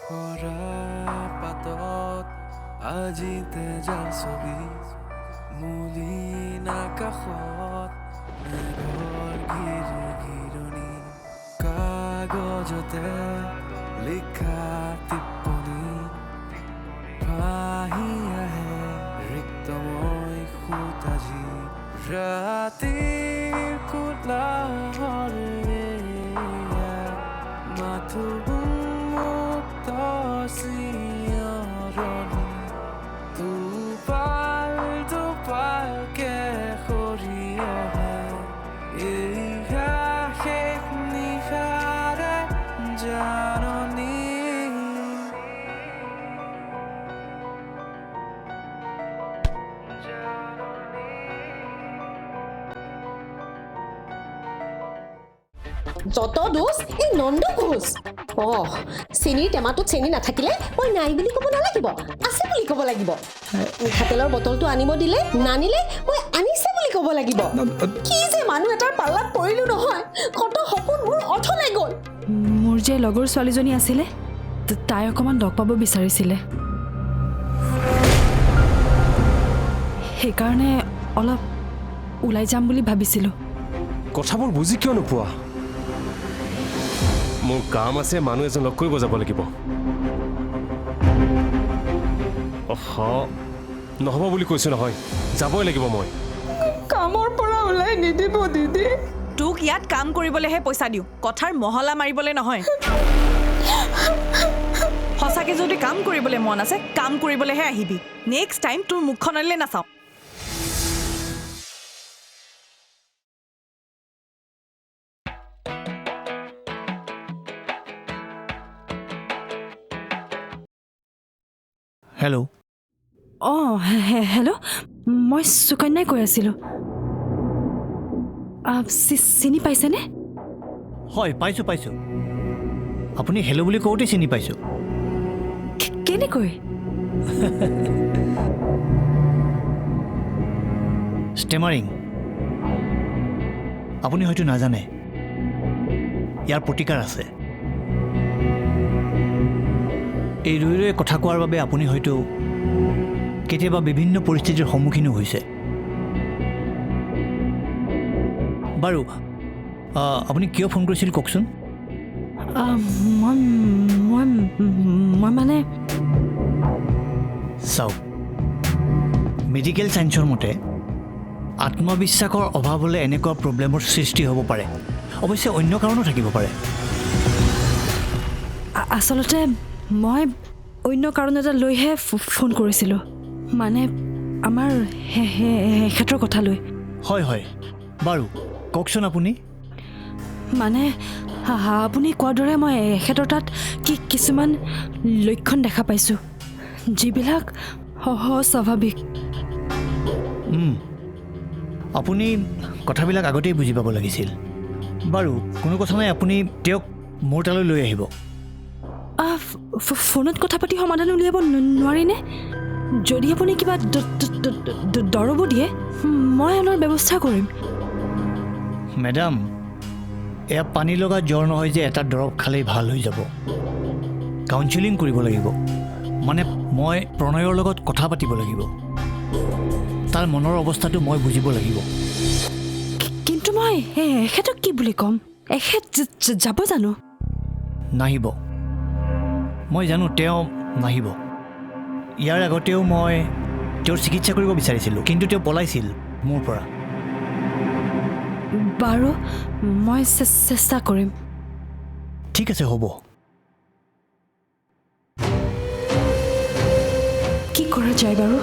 সৰা পাতত আজিতে যাৰ ছবি মলিন আকাশত মেঘৰ ঘিৰণি কাগজতে লিখা টিপ্পনী ভাহি আহে ৰিক্তময় সুতাজি ৰাতিৰ কোলাহৰে মাথো মুক্ত চিঞৰণি দুপালকে সৰি আহে এয়া শেষ নিশাৰে জাননী যত দোষ এই নন্দু ঘোষ চেনিৰ টেমাটোত চেনি নাথাকিলে মই নাই বুলি ক'ব নালাগিব আছে বুলি ক'ব লাগিব মিঠাতেলৰ বটলটো আনিব দিলে নানিলে মই আনিছে বুলি ক'ব লাগিব কি যে মানুহ এটাৰ পাল্লাত পৰিলো নহয় কত সপোন মোৰ অথলে গ'ল মোৰ যে লগৰ ছোৱালীজনী আছিলে তাই অকণমান লগ পাব বিচাৰিছিলে সেইকাৰণে অলপ ওলাই যাম বুলি ভাবিছিলোঁ কথাবোৰ বুজি কিয় নোপোৱা মোৰ কাম আছে মানুহ এজন লগ কৰিব যাব লাগিব নহ'ব বুলি কৈছোঁ নহয় যাবই লাগিব মই কামৰ পৰা ওলাই নিদিব দিদি তোক ইয়াত কাম কৰিবলৈহে পইচা দিওঁ কথাৰ মহলা মাৰিবলৈ নহয় সঁচাকে যদি কাম কৰিবলৈ মন আছে কাম কৰিবলৈহে আহিবি নেক্সট টাইম তোৰ মুখখনলৈ নাচাওঁ হেল্ল' অঁ হেল্ল' মই সুকন্যাই কৈ আছিলোঁ চিনি পাইছেনে হয় পাইছোঁ আপুনি হেল্ল' বুলি কওঁতে চিনি পাইছোঁ কেনেকৈ ষ্টেমাৰিং আপুনি হয়তো নাজানে ইয়াৰ প্ৰতিকাৰ আছে এই ৰৈ ৰৈ কথা কোৱাৰ বাবে আপুনি হয়তো কেতিয়াবা বিভিন্ন পৰিস্থিতিৰ সন্মুখীনো হৈছে বাৰু আপুনি কিয় ফোন কৰিছিল কওকচোন মই মানে চাওক মেডিকেল ছায়েন্সৰ মতে আত্মবিশ্বাসৰ অভাৱ হ'লে এনেকুৱা প্ৰব্লেমৰ সৃষ্টি হ'ব পাৰে অৱশ্যে অন্য কাৰণো থাকিব পাৰে আচলতে মই অন্য কাৰণ এটা লৈহে ফোন কৰিছিলোঁ মানে আমাৰ এখেতৰ কথা লৈ হয় বাৰু কওকচোন আপুনি মানে আপুনি কোৱাৰ দৰে মই এখেতৰ তাত কিছুমান লক্ষণ দেখা পাইছোঁ যিবিলাক স্বাভাৱিক আপুনি কথাবিলাক আগতেই বুজি পাব লাগিছিল বাৰু কোনো কথা নাই আপুনি তেওঁক মোৰ তালৈ লৈ আহিব ফোনত কথা পাতি সমাধান উলিয়াব নোৱাৰিনে যদি আপুনি কিবা দৰৱো দিয়ে মই আনৰ ব্যৱস্থা কৰিম মেডাম এয়া পানী লগা জ্বৰ নহয় যে এটা দৰৱ খালেই ভাল হৈ যাব কাউন্সেলিং কৰিব লাগিব মানে মই প্ৰণয়ৰ লগত কথা পাতিব লাগিব তাৰ মনৰ অৱস্থাটো মই বুজিব লাগিব কিন্তু মই এখেতক কি বুলি ক'ম এখেত যাব জানো নাহিব মই জানো তেওঁ নাহিব ইয়াৰ আগতেও মই তেওঁৰ চিকিৎসা কৰিব বিচাৰিছিলোঁ কিন্তু তেওঁ পলাইছিল মোৰ পৰা বাৰু মই চেষ্টা কৰিম ঠিক আছে হ'ব কি কৰা যায় বাৰু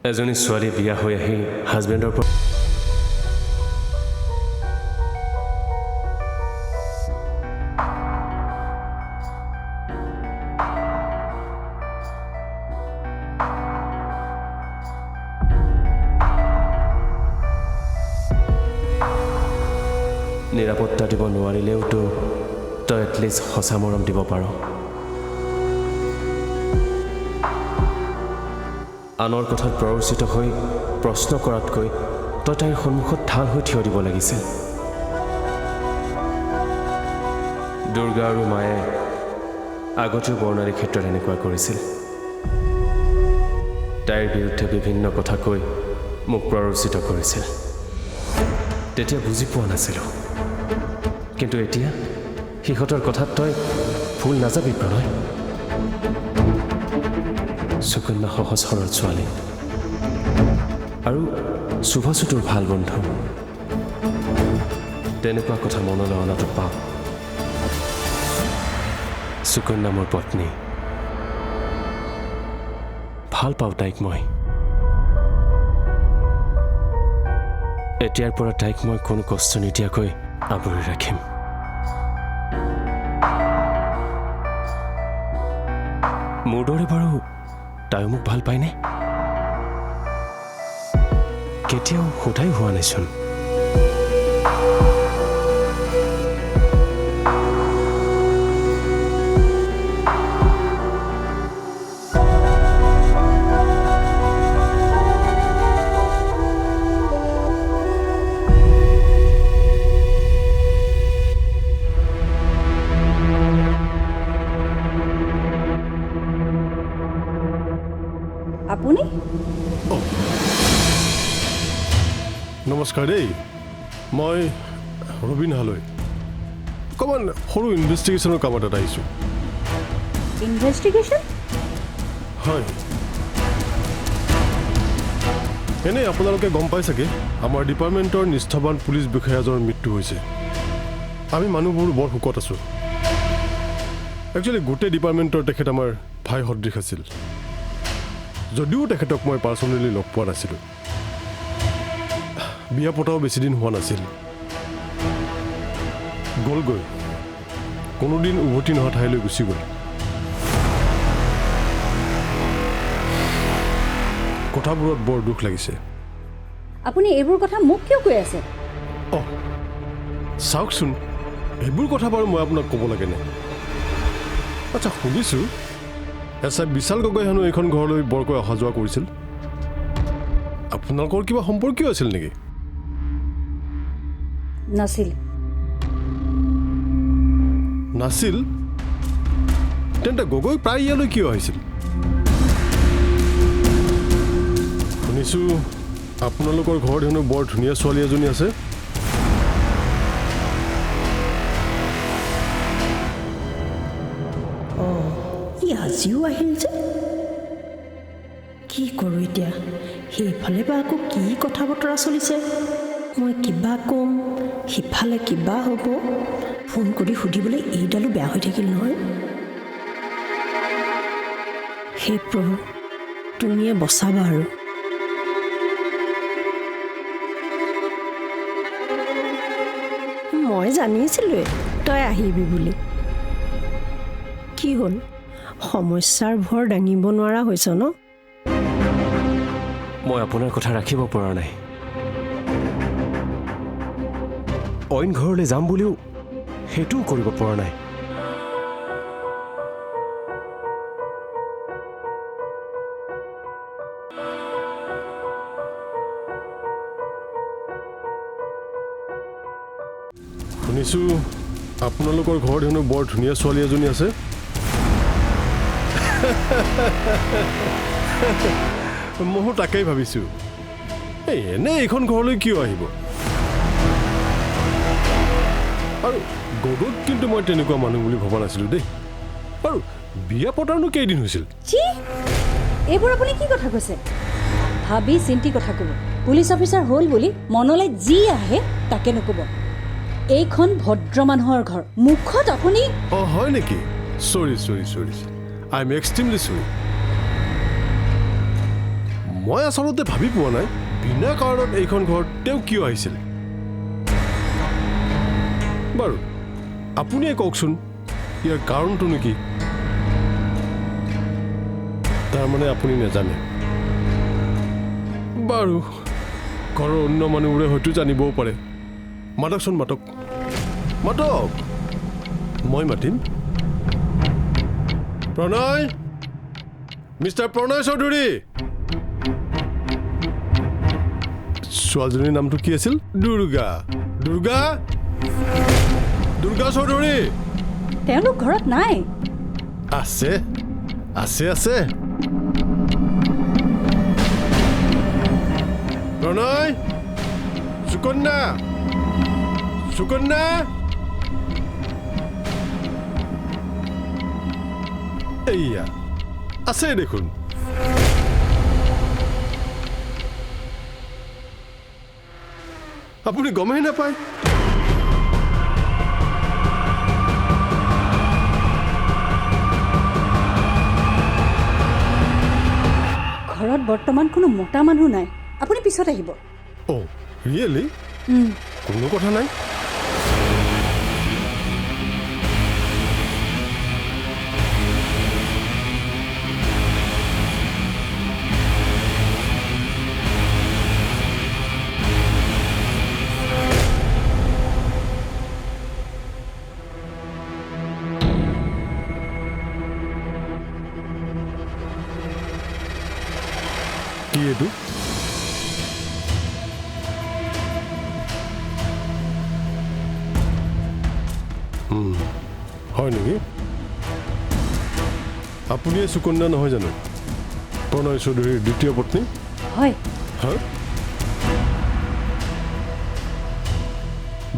এজনী ছোৱালী বিয়া হৈ আহি হাজবেণ্ডৰ পৰা নিৰাপত্তা দিব নোৱাৰিলেওতো তই এটলিষ্ট সঁচা মৰম দিব পাৰ আনৰ কথাত প্ৰৰোচিত হৈ প্ৰশ্ন কৰাতকৈ তই তাইৰ সন্মুখত ঢাল হৈ থিয় দিব লাগিছিল। দুৰ্গা আৰু মায়ে আগতেও বৰ্ণালীৰ ক্ষেত্ৰত এনেকুৱা কৰিছিল। তাইৰ বিৰুদ্ধে বিভিন্ন কথা কৈ মোক প্ৰৰোচিত কৰিছিল। তেতিয়া বুজি পোৱা নাছিলোঁ, কিন্তু এতিয়া সিহঁতৰ কথাত তই ভুল নাযাবি প্ৰণয়। সুকন্যা সহজ সৰল ছোৱালী আৰু সুভাষো তোৰ ভাল বন্ধু। তেনেকুৱা কথা মনলৈ অনাটো পাওঁ। সুকন্যা মোৰ পত্নী, ভাল পাওঁ তাইক মই। এতিয়াৰ পৰা তাইক মই কোনো কষ্ট নিদিয়াকৈ আৱৰি ৰাখিম। মোৰ দৰে বাৰু তাইও মোক ভাল পায়নে? কেতিয়াও সোধাই হোৱা নাইচোন। আপুনি নমস্কাৰ দেই, মই ৰবীন হালৈ। অকণমান সৰু ইনভেষ্টিগেশ্যনৰ কাম এটাত আহিছোঁ। ইনভেষ্টিগেশ্যন? হয়, এনেই আপোনালোকে গম পাই চাগে আমাৰ ডিপাৰ্টমেণ্টৰ নিষ্ঠাৱান পুলিচ বিষয়া এজনৰ মৃত্যু হৈছে। আমি মানুহবোৰ বৰ শোকত আছোঁ। একচুৱেলি গোটেই ডিপাৰ্টমেণ্টৰ তেখেত আমাৰ ভাই সদৃশ আছিল, যদিও তেখেতক মই পাৰ্চনেলি লগ পোৱা নাছিলোঁ। বিয়া পতাও বেছিদিন হোৱা নাছিল, গ'লগৈ, কোনোদিন উভতি নোহোৱা ঠাইলৈ গুচি গ'ল। কথাবোৰত বৰ দুখ লাগিছে। আপুনি এইবোৰ কথা মোক কিয় কৈ আছে? অঁ, চাওকচোন, এইবোৰ কথা বাৰু মই আপোনাক ক'ব লাগেনে? আচ্ছা, শুনিছোঁ এছ.আই. বিশাল গগৈ হেনো এইখন ঘৰলৈ বৰকৈ অহা যোৱা কৰিছিল। আপোনালোকৰ কিবা সম্পৰ্কীয় আছিল নেকি? নাছিল। নাছিল? তেন্তে গগৈ প্ৰায় ইয়ালৈ কিয় আহিছিল? শুনিছোঁ আপোনালোকৰ ঘৰত হেনো বৰ ধুনীয়া ছোৱালী এজনী আছে। আজিও আহিল যে, কি কৰোঁ এতিয়া? সেইফালে বা আকৌ কি কথা বতৰা চলিছে? মই কিবা ক'ম, সিফালে কিবা হ'ব। ফোন কৰি সুধিবলৈ এইডালো বেয়া হৈ থাকিল নহয়। হে প্ৰভু, তুমিয়ে বচাবা আৰু। মই জানিছিলোঁৱে তই আহিবি বুলি। কি হ'ল, সমস্যাৰ ভৰ দাঙিব নোৱাৰা হৈছ ন? মই আপোনাৰ কথা ৰাখিব পৰা নাই। অইন ঘৰলৈ যাম বুলিও সেইটোও কৰিব পৰা নাই। শুনিছোঁ আপোনালোকৰ ঘৰত হেনো বৰ ধুনীয়া ছোৱালী এজনী আছে। ময়ো তাকেই ভাবিছোঁ, এনেই এইখন ঘৰলৈ কিয় আহিব? আৰু গগৈক কিন্তু মই তেনেকুৱা মানুহ বুলি ভবা নাছিলোঁ দেই। আৰু বিয়া পতাৰনো কেইদিন হৈছিল? এইবোৰ আপুনি কি কথা কৈছে? ভাবি চিন্তি কথা ক'ব। পুলিচ অফিচাৰ হ'ল বুলি মনলৈ যি আহে তাকে নক'ব। এইখন ভদ্ৰ মানুহৰ ঘৰ, মুখত আপুনি... অঁ, হয় নেকি? চৰি আই এম এক্সট্ৰিমলি চৰি। মই আচলতে ভাবি পোৱা নাই বিনা কাৰণত এইখন ঘৰত তেওঁ কিয় আহিছিল। বাৰু আপুনিয়ে কওকচোন, ইয়াৰ কাৰণটো নেকি? তাৰমানে আপুনি নাজানে? বাৰু ঘৰৰ অন্য মানুহবোৰে হয়তো জানিবও পাৰে। মাতকচোন, মাতক। মই মাতিম। প্ৰণয়, মিষ্টাৰ প্ৰণয় চৌধুৰী ছোৱালীজনীৰ নামটো কি আছিল দুৰ্গা দুৰ্গা দুৰ্গা চৌধুৰী তেওঁলোক ঘৰত নাই আছে আছে আছে প্ৰণয় সুকন্যা সুকন্যা এইয়া আছে দেখোন আপুনি গমেই নাপায় ঘৰত বৰ্তমান কোনো মতা মানুহ নাই আপুনি পিছত আহিব অ' ৰিয়েলি কোনো কথা নাই কি এইটো হয় নেকি আপুনিয়ে সুকন্যা নহয় জানো প্ৰণয় চৌধুৰীৰ দ্বিতীয় পত্নী হয় হা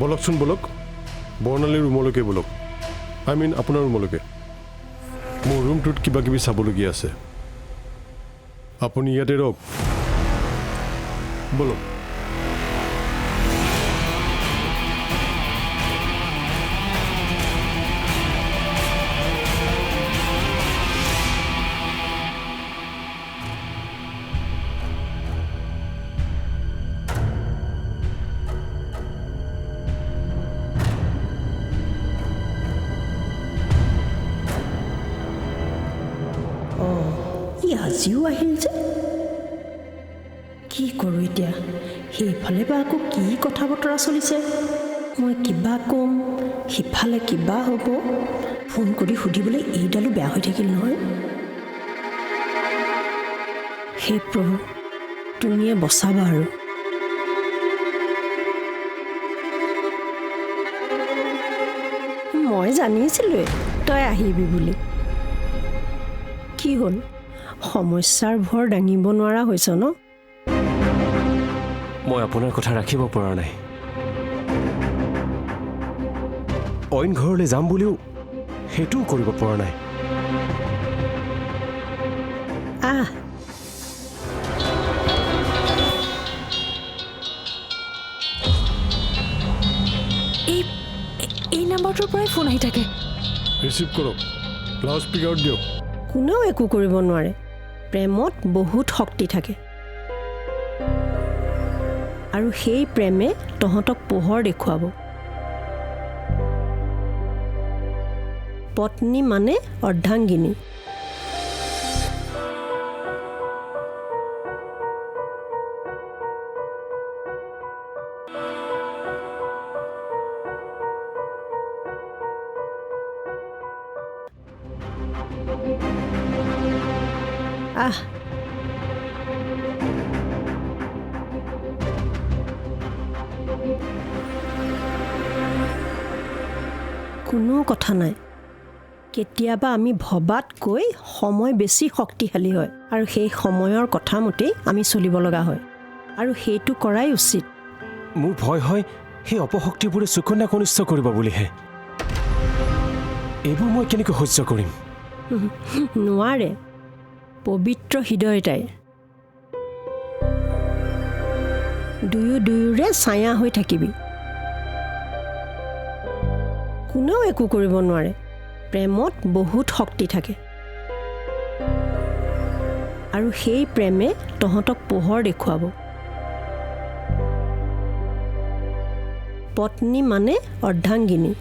বলকচোন বলক বৰ্ণালীৰ ৰুমলৈকে বলক আপোনাৰ ৰুমলৈকে মোৰ ৰুমটোত কিবা কিবি চাবলগীয়া আছে আপুনি ইয়াতে ৰওক বলক আজিও আহিল যে কি কৰোঁ এতিয়া সেইফালে বা আকৌ কি কথা বতৰা চলিছে মই কিবা ক'ম সিফালে কিবা হ'ব ফোন কৰি সুধিবলৈ এইডালো বেয়া হৈ থাকিল নহয় হে প্ৰভু তুমিয়ে বচাবা আৰু মই জানিছিলোঁৱে তই আহিবি বুলি কি হ'ল সমস্যাৰ ভৰ দাঙিব নোৱাৰা হৈছ ন মই আপোনাৰ কথা ৰাখিব পৰা নাই অইন ঘৰলৈ যাম বুলিও সেইটোও কৰিব পৰা নাই আহ এই নাম্বাৰটোৰ পৰাই ফোন আহি থাকে ৰিচিভ কৰক লাউড স্পীকাৰত দিয়ক কোনেও একো কৰিব নোৱাৰে প্ৰেমত বহুত শক্তি থাকে আৰু সেই প্ৰেমে তহঁতক পোহৰ দেখুৱাব পত্নী মানে অৰ্ধাংগিনী আহ কোনো কথা নাই কেতিয়াবা আমি ভবাতকৈ সময় বেছি শক্তিশালী হয় আৰু সেই সময়ৰ কথা মতেই আমি চলিব লগা হয় আৰু সেইটো কৰাই উচিত মোৰ ভয় হয় সেই অপশক্তিবোৰে সুকন্যাক অনিষ্ট কৰিব বুলিহে এইবোৰ মই কেনেকৈ সহ্য কৰিম নোৱাৰে পবিত্ৰ হৃদয় তাই দুয়োৰে ছায়া হৈ থাকিবি কোনেও একো কৰিব নোৱাৰে প্ৰেমত বহুত শক্তি থাকে আৰু সেই প্ৰেমে তহঁতক পোহৰ দেখুৱাব পত্নী মানে অৰ্ধাংগিনী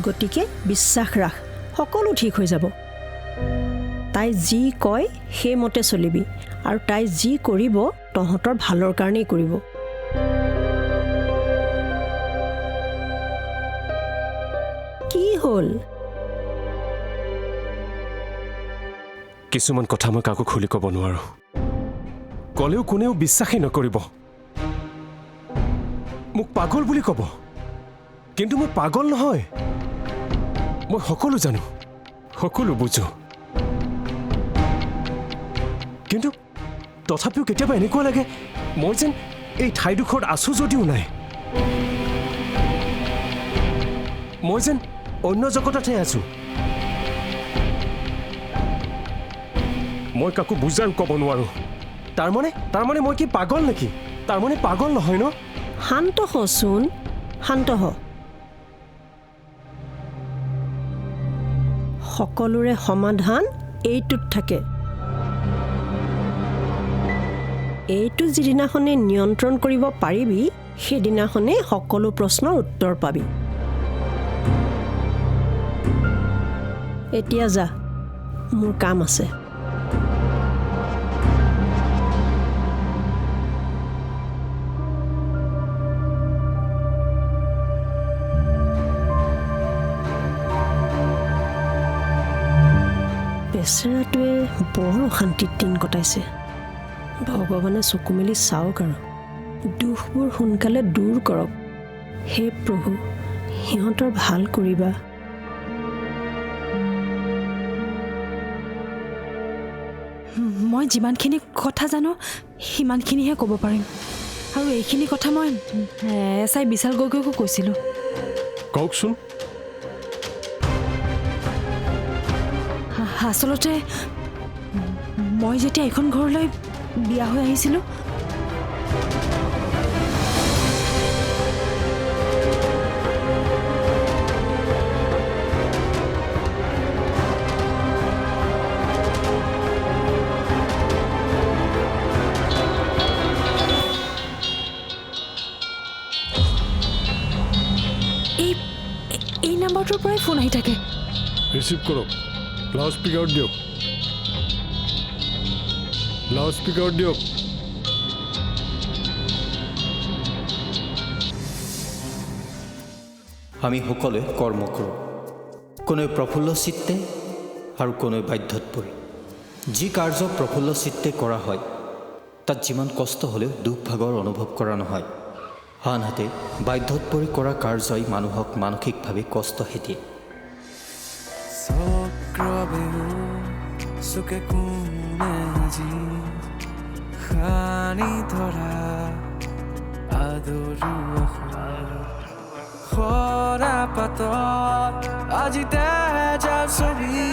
গতিকে বিশ্বাস ৰাখ সকলো ঠিক হৈ যাব তাই যি কয় সেইমতে চলিবি আৰু তাই যি কৰিব তহঁতৰ ভালৰ কাৰণেই কৰিব কি হ'ল কিছুমান কথা মই কাকো খুলি ক'ব নোৱাৰোঁ ক'লেও কোনেও বিশ্বাসেই নকৰিব মোক পাগল বুলি ক'ব কিন্তু মই পাগল নহয় মই সকলো জানো সকলো বুজো কিন্তু তথাপিও কেতিয়াবা এনেকুৱা লাগে মই যেন এই ঠাইডোখৰত আছোঁ যদিও নাই মই যেন অন্য জগততহে আছোঁ মই কাকো বুজাও ক'ব নোৱাৰোঁ তাৰমানে মই কি পাগল নেকি তাৰমানে পাগল নহয় ন শান্ত হচোন শান্ত হ সকলোৰে সমাধান এইটোত থাকে এইটো যিদিনাখনে নিয়ন্ত্ৰণ কৰিব পাৰিবি সেইদিনাখনে সকলো প্ৰশ্নৰ উত্তৰ পাবি এতিয়া যা মোৰ কাম আছে বেচেৰাটোৱে বৰ অশান্তিত দিন কটাইছে ভগৱানে চকু মেলি চাওক আৰু দুখবোৰ সোনকালে দূৰ কৰক হে প্ৰভু সিহঁতৰ ভাল কৰিবা মই যিমানখিনি কথা জানো সিমানখিনিহে ক'ব পাৰিম আৰু এইখিনি কথা মই এছআই বিশাল গগৈকো কৈছিলোঁ কওকচোন আচলতে মই যেতিয়া এইখন ঘৰলৈ বিয়া হৈ আহিছিলোঁ এই নাম্বাৰটোৰ পৰাই ফোন আহি থাকে ৰিচিভ কৰক লাউড স্পীকাৰত দিয়ক আমি সকলোৱে কৰ্ম কৰোঁ কোনোৱে প্ৰফুল্ল চিত্তে আৰু কোনোৱে বাধ্যত পৰি যি কাৰ্য প্ৰফুল্ল চিত্তে কৰা হয় তাত যিমান কষ্ট হ'লেও দুখ ভাগৰ অনুভৱ কৰা নহয় আনহাতে বাধ্যত পৰি কৰা কাৰ্যই মানুহক মানসিকভাৱে কষ্টহে দিয়ে চক্ৰবেহু চুকে কোনে আজি খানি ধৰা আদৰু খৰা পাতত আজি তেজৰ ছবি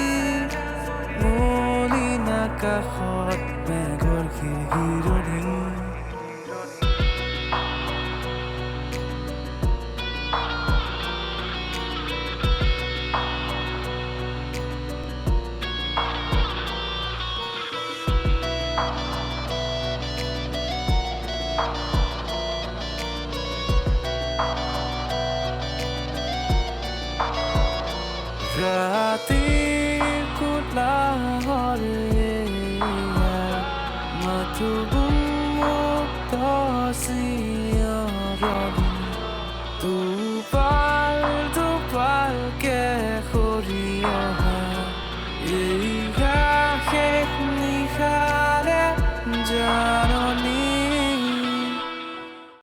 মলিনা কাষত মেঘৰ শিৰণি ৰাতিৰ কোলাহৰে মাথো মুক্ত